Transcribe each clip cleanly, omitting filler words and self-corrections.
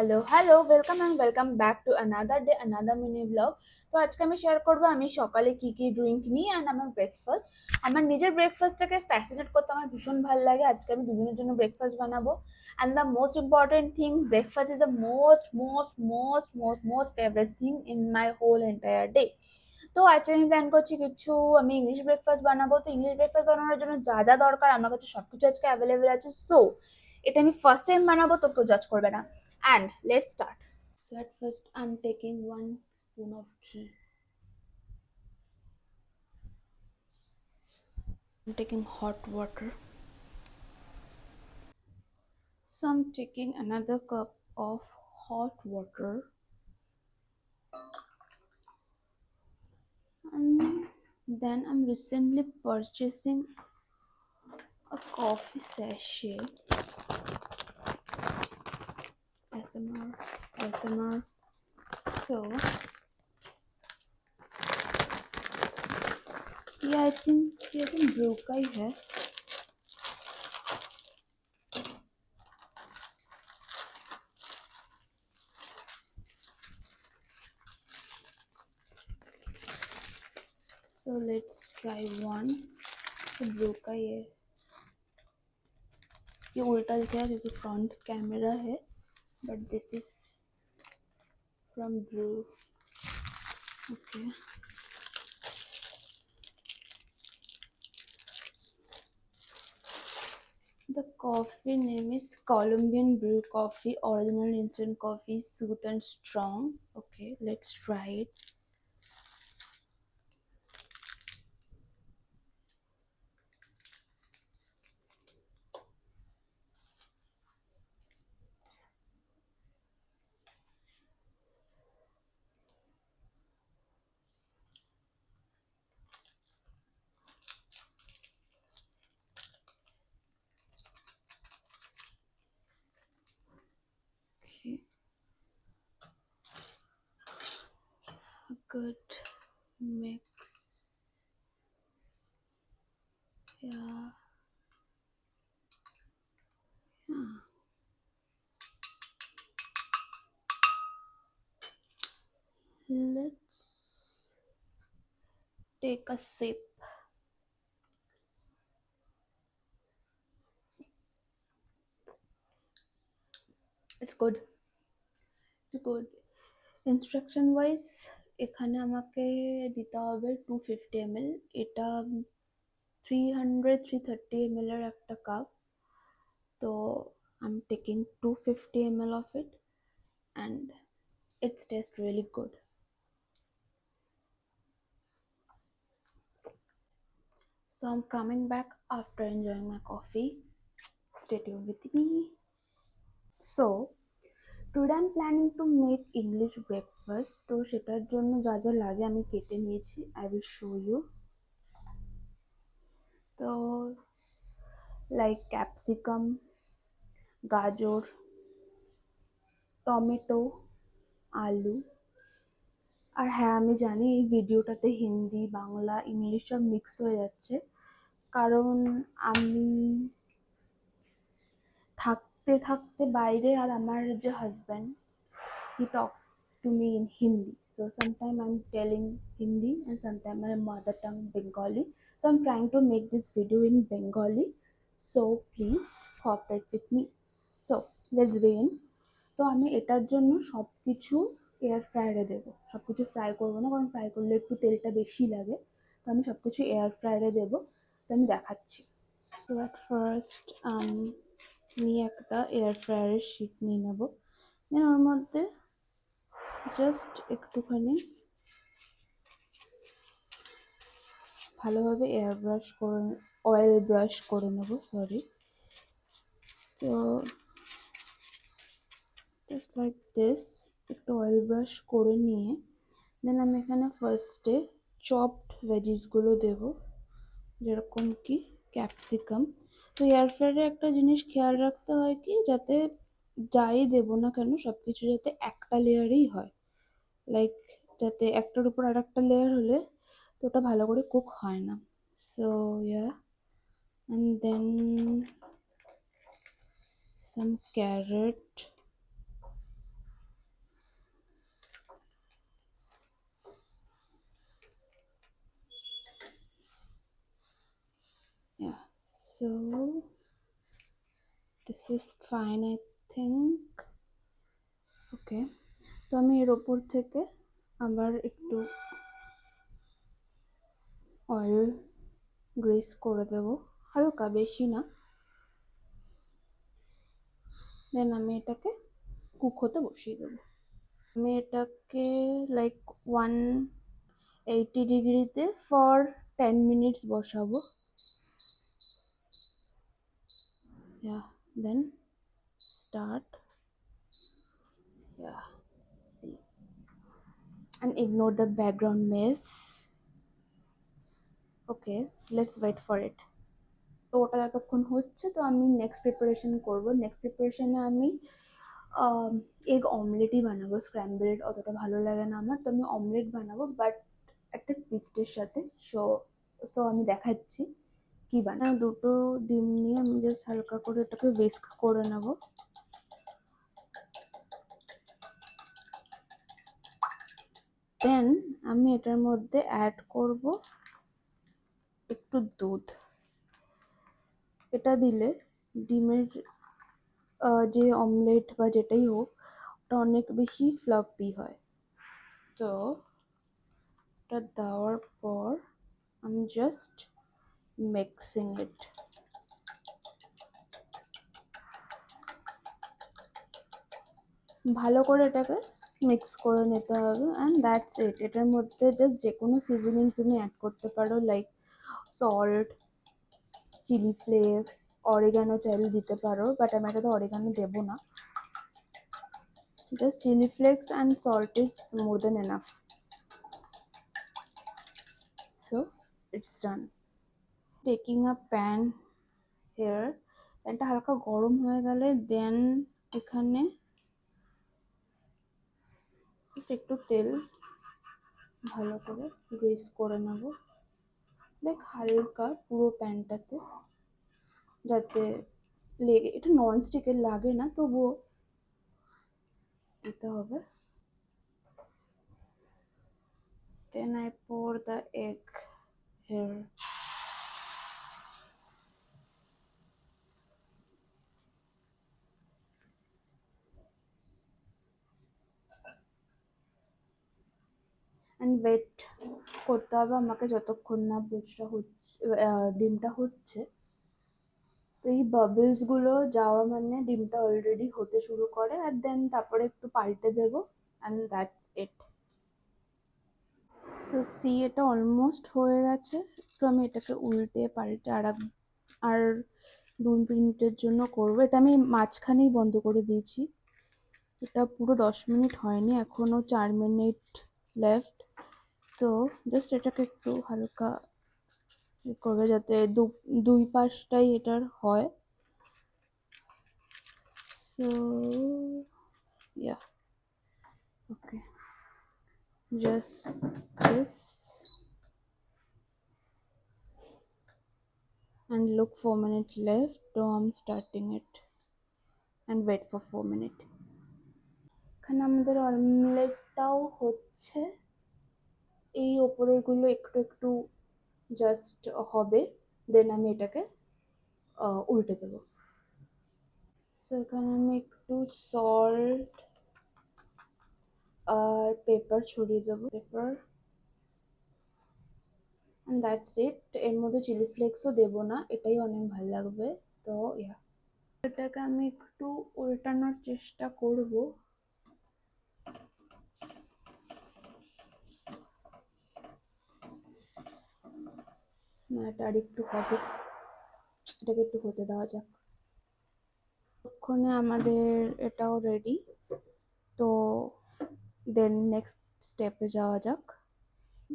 Hello, welcome back to another day, another mini vlog. তো আজকে আমি শেয়ার করবো আমি সকালে কি ড্রিঙ্ক নিই অ্যান্ড আমার ব্রেকফাস্ট। আমার নিজের ব্রেকফাস্টটাকে ফ্যাসিনেট করতে আমার ভীষণ ভালো লাগে। আজকে আমি দুজনের জন্য ব্রেকফাস্ট বানাবো। And the most important thing, breakfast is the most favourite thing in my whole entire day. তো আজকে আমি প্ল্যান করছি আমি ইংলিশ ব্রেকফাস্ট বানাবো। তো ইংলিশ ব্রেকফাস্ট বানানোর জন্য যা যা দরকার আমার কাছে সবকিছু আজকে অ্যাভেলেবেল আছে। সো এটা আমি ফার্স্ট টাইম বানাবো, তো কেউ জাজ করবে না। And let's start. So at first I'm taking 1 spoon of ghee. I'm taking hot water. So I'm taking another cup of hot water. And then I'm recently purchasing a coffee sachet. ASMR, ASMR. So yeah, I think brew का ही है. So let's try one. तो ब्रू का ही है. ये उल्टा दिख रहा है क्योंकि फ्रंट कैमरा है, but this is from Bru. Okay. The coffee name is Colombian Brew Coffee, original instant coffee, sooth and strong. Okay, let's try it. Okay. Good mix. Yeah. Yeah. Let's take a sip. It's good. It's good. Instruction wise এখানে আমাকে দিতে হবে 250 ml, এটা 330 ml এর একটা cup. তো I'm taking 250 ml of it and it's tastes really good. So I'm coming back after enjoying my coffee. Stay tuned with me. So today I'm planning to make English breakfast. তো সেটার জন্য যা যা লাগে আমি কেটে নিয়েছি, I will show you. তো like ক্যাপসিকাম, গাজর, টমেটো, আলু। আর হ্যাঁ, আমি জানি এই ভিডিওটাতে হিন্দি, বাংলা, ইংলিশ সব মিক্স হয়ে যাচ্ছে, কারণ আমি থাকতে থাকতে বাইরে, আর আমার যে husband, he talks to me in Hindi. So sometimes I'm telling Hindi and sometimes my mother tongue Bengali. So I'm trying to make this video in Bengali. So please cooperate with me. So let's begin. তো আমি এটার জন্য সব কিছু air ফ্রায়ারে দেবো। সব কিছু fry করবো না, কারণ ফ্রাই করলে একটু তেলটা বেশি লাগে। তো আমি সব কিছু এয়ার ফ্রায়ারে দেবো। তো আমি দেখাচ্ছি। তো অ্যাট ফার্স্ট আমি একটা এয়ার ফ্রায়ারের শিট নিয়ে নেবো। দেন ওর মধ্যে জাস্ট একটুখানি ভালোভাবে অয়েল ব্রাশ করে নেবো, সরি। তো জাস্ট লাইক দিস, একটু অয়েল ব্রাশ করে নিয়ে দেন আমি এখানে ফার্স্টে চপড ভেজিসগুলো দেবো, যেরকম কি ক্যাপসিকাম। তো এয়ার ফ্রায়ারে একটা জিনিস খেয়াল রাখতে হয় কি, যাতে যাই দেবো না কেন সব কিছু যাতে একটা লেয়ারেই হয়, লাইক যাতে একটার উপর আর একটা লেয়ার হলে তো ওটা ভালো করে কুক হয় না। So yeah, and then some carrot, So this is fine, I think. Okay, তো আমি এর ওপর থেকে আবার একটু অয়েল গ্রেস করে দেব, হালকা, বেশি না। দেন আমি এটাকে কুক হতে বসিয়ে দেবো। আমি এটাকে লাইক 180 ডিগ্রিতে ফর 10 মিনিটস বসাবো। Yeah, then start. Yeah, see, and ignore the background mess. Okay, let's wait for it. তো ওটা যতক্ষণ হচ্ছে, তো আমি নেক্সট প্রিপারেশন করব। নেক্সট প্রিপারেশনে আমি এগ অমলেটই বানাবো। স্ক্র্যাম্বলড অতটা ভালো লাগে না আমার, তো আমি অমলেট বানাবো, বাট একটা টুইস্টের সাথে। সো সো আমি দেখাচ্ছি কি বানাবো। দুটো ডিম নিয়ে আমি জাস্ট হালকা করে এটাকে উইস্ক করে নেব। দেন আমি এটার মধ্যে অ্যাড করব একটু দুধ। এটা দিলে ডিমের যে অমলেট বা যেটাই হোক, ওটা অনেক বেশি ফ্লাফি হয়। তো এটা দেওয়ার পর আমি জাস্ট মিক্সিং ইট। ভালো করে এটাকে মিক্স করে নিতে হবে, অ্যান্ড দ্যাটস ইট। এটার মধ্যে জাস্ট যে কোনো সিজনিং তুমি অ্যাড করতে পারো, like salt, chilli flakes, oregano চাইলে দিতে পারো, বাট আমি এটাতে অরিগানো দেবো না। Just chilli flakes and salt is more than enough. So it's done. Taking a pan here, প্যানটা হালকা গরম হয়ে গেলে দেন এখানে জাস্ট একটু তেল ভালো করে গ্রিস করে নেব, লাইক হালকা পুরো প্যানটাতে, যাতে লেগে, এটা নন স্টিকের লাগে না, তবুও দিতে হবে। Then I pour the egg here. And wait করতে হবে আমাকে যতক্ষণ না বুঝটা হচ্ছে, ডিমটা হচ্ছে। তো এই বাবলসগুলো যাওয়া মানে ডিমটা অলরেডি হতে শুরু করে, আর দেন তারপরে একটু পাল্টে দেবো, and that's it. So see, এটা অলমোস্ট হয়ে গেছে। একটু আমি এটাকে উল্টে পাল্টে আর 2 মিনিটের জন্য করবো। এটা আমি মাঝখানেই বন্ধ করে দিয়েছি। এটা পুরো 10 মিনিট হয়নি, এখনও 4 মিনিট লেফট। তো জাস্ট এটাকে একটু হালকা করবে, যাতে দুই পাশটাই এটার হয়। So yeah, okay, just this, and look, 4 minutes left, so I'm starting it and wait for 4 minutes. এখানে আমাদের অমলেটটাও হচ্ছে, এই ওপরের গুলো একটু একটু জাস্ট হবে, দেন আমি এটাকে উল্টে দেবো। সো এখানে আমি একটু সল্ট আর পেপার ছড়িয়ে দেবো, পেপার, অ্যান্ড দ্যাটস ইট। এর মধ্যে চিলি ফ্লেক্সও দেবো না, এটাই অনেক ভালো লাগবে। তো ইয়া, এটাকে আমি একটু উল্টানোর চেষ্টা করব। না, এটা আর একটু হবে, এটাকে একটু হতে দেওয়া যাক। ততক্ষণে আমাদের এটাও রেডি। তো দেন নেক্সট স্টেপে যাওয়া যাক।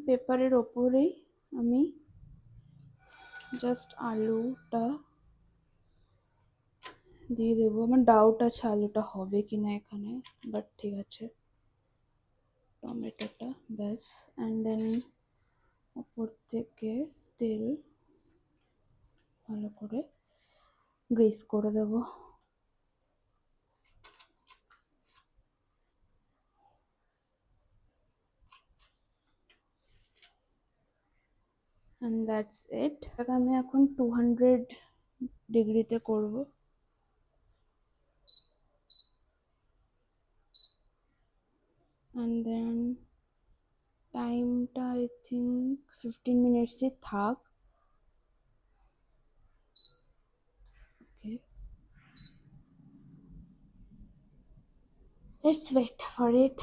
পেপারের ওপরেই আমি জাস্ট আলুটা দিয়ে দেবো। আমার ডাউট আছে আলুটা হবে কিনা এখানে, বাট ঠিক আছে। টমেটোটা ব্যাস, অ্যান্ড দেন ওপর থেকে তেল ভালো করে গ্রিস করে দেবো। অ্যান্ড দ্যাটস ইট। আমি এখন 200 ডিগ্রিতে করব। অ্যান্ড দেন টাইমটা আই থিঙ্ক 15 মিনিটসই থাক। ওকে, লেটস ওয়েট ফর ইট।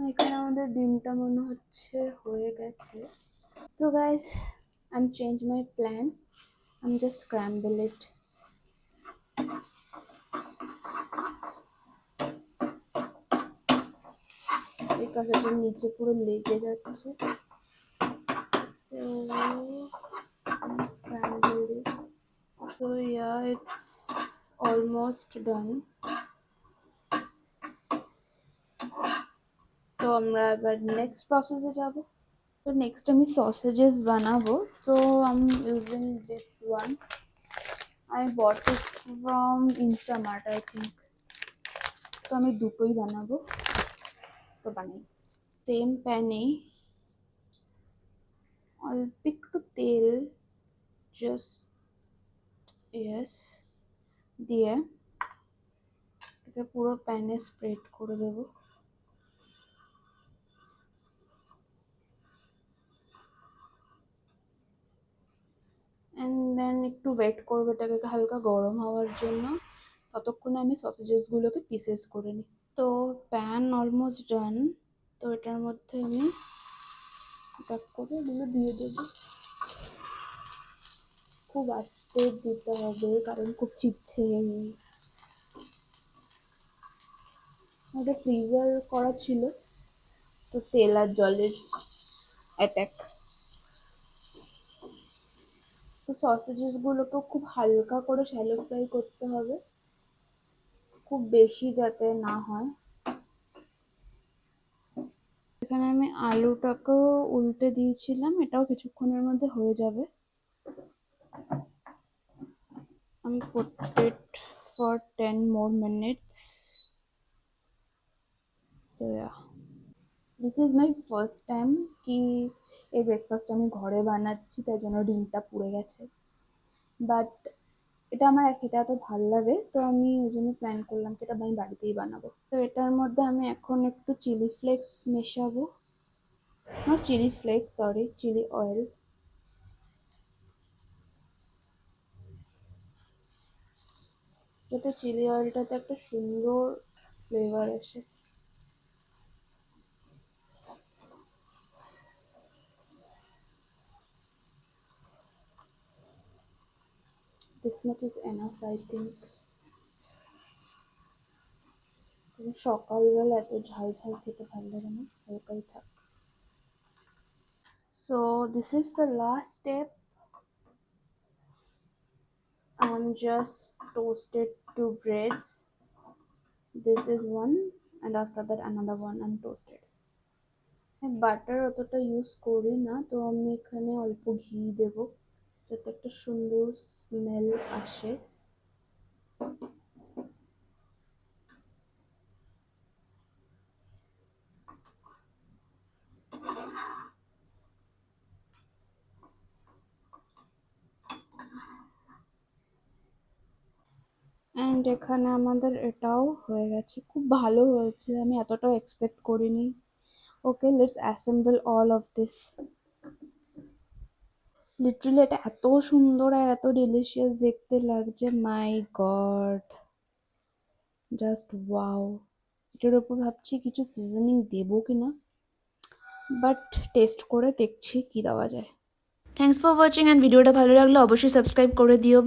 এখানে আমাদের ডিমটা মনে হচ্ছে হয়ে গেছে। তো guys, I'm change my plan. I'm just scramble it. Because এটার নিচে পুরো লেগে যাচ্ছে। So I'm scramble it. So yeah, it's almost done. তো আমরা এবার নেক্সট প্রসেসে যাব। তো নেক্সট আমি সসেজেস বানাবো। তো I'm using this one. I bought it from Instamart, I think. তো আমি দুটোই বানাবো। তো বানাই। সেম প্যানে অল্প একটু তেল জাস্ট ইয়েস দিয়ে এটাকে পুরো প্যানে স্প্রেড করে দেব। অ্যান্ড দেন একটু ওয়েট করবো এটাকে হালকা গরম হওয়ার জন্য। ততক্ষণে আমি সসেজেসগুলোকে পিসেস করে নিই। তো প্যান অলমোস্ট ডান। তো এটার মধ্যে আমি ব্যাক করে এগুলো দিয়ে দেবো। খুব আস্তে দিতে হবে কারণ খুব চিপছে। ওটা ফ্রিজার করা ছিল, তো তেল আর জলের অ্যাটাক। তো সসেজেসগুলোকেও খুব হালকা করে শ্যালো ফ্রাই করতে হবে, খুব বেশি যাতে না হয়। এখানে আমি আলুটাকেও উল্টে দিয়েছিলাম, এটাও কিছুক্ষণের মধ্যে হয়ে যাবে। আমি put it for 10 more minutes. So yeah, this is my first time কি এই ব্রেকফাস্ট আমি ঘরে বানাচ্ছি, তাই জন্য ডিমটা পুড়ে গেছে। বাট এটা আমার খেতে এত ভালো লাগে, তো আমি ওই জন্য প্ল্যান করলাম কি এটা আমি বাড়িতেই বানাবো। তো এটার মধ্যে আমি এখন একটু চিলি ফ্লেক্স মেশাবো, not chili flakes, sorry, chili oil. যাতে চিলি অয়েলটাতে একটা সুন্দর ফ্লেভার আসে। This much is enough, I think. সকালবেলা এত ঝাল ঝাল খেতে ভালো লাগে না, হালকাই থাক। So this is the last step. I'm just toasted 2 breads. This is one, and after that another one I'm toasted. Butter অতটা ইউজ করি না, তো আমি এখানে অল্প ঘি দেব যাতে একটা সুন্দর স্মেল আসে। অ্যান্ড এখানে আমাদের এটাও হয়ে গেছে, খুব ভালো হয়েছে, আমি এতটাও এক্সপেক্ট করিনি। Okay, let's assemble all of this. Literally এটা এত সুন্দর আর এত ডেলিশিয়াস দেখতে লাগছে, মাই গড, জাস্ট ওয়াও। এটার ওপর ভাবছি কিছু সিজনিং দেবো কিনা, বাট টেস্ট করে দেখছি কি দেওয়া যায়। থ্যাঙ্কস ফর ওয়াচিং, অ্যান্ড ভিডিওটা ভালো লাগলে অবশ্যই সাবস্ক্রাইব করে দিও।